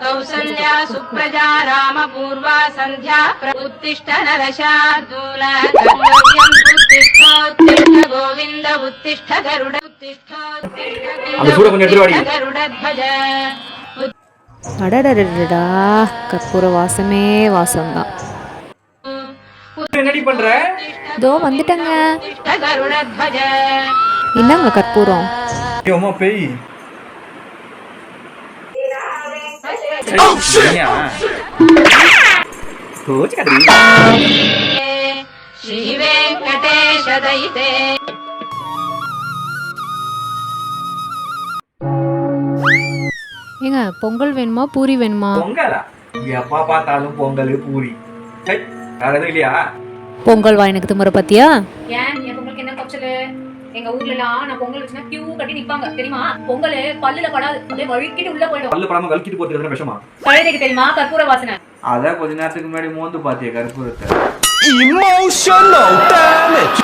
कौसल्या सुप्रजा रामपूर्वा सन्ध्या उत्तिष्ठ नरशार्दूल कर्तव्यम् उत्तिष्ठोत्तिष्ठ गोविन्द उत्तिष्ठ गरुड गरुडध्वज அடடடடா, கற்பூர வாசமே வாசம்தான். என்னடி பண்ற? இதோ வந்துட்டங்க. गरुडध्वज என்னங்க கற்பூரம்? அம்மா பேய். श्री वेंकटेश दयिते ஏங்க பொங்கல் வேணுமா பூரி வேணுமா? பொங்கலா? எப்பா பார்த்தாலும் பொங்கல் பூரி. வேற எதுவும் இல்லையா? பொங்கல் வா, எனக்கு திமுற பத்தியா? ஏன் என் பொங்கலுக்கு என்ன குறைச்சலு? எங்க ஊர்ல எல்லாம் நான் பொங்கல் வச்சுனா கியூ கட்டி நிப்பாங்க தெரியுமா? பொங்கல் பல்லுல படாது, அப்படியே வழுக்கிட்டு உள்ள போயிடும். பல்லு படாம வலிக்கிட்டு போறது விஷமா? பழையதுக்கு தெரியுமா கற்பூர வாசனை? அத கொஞ்ச நேரத்துக்கு முன்னாடி மோந்து பாத்திய கற்பூரத்தை. Emotional damage.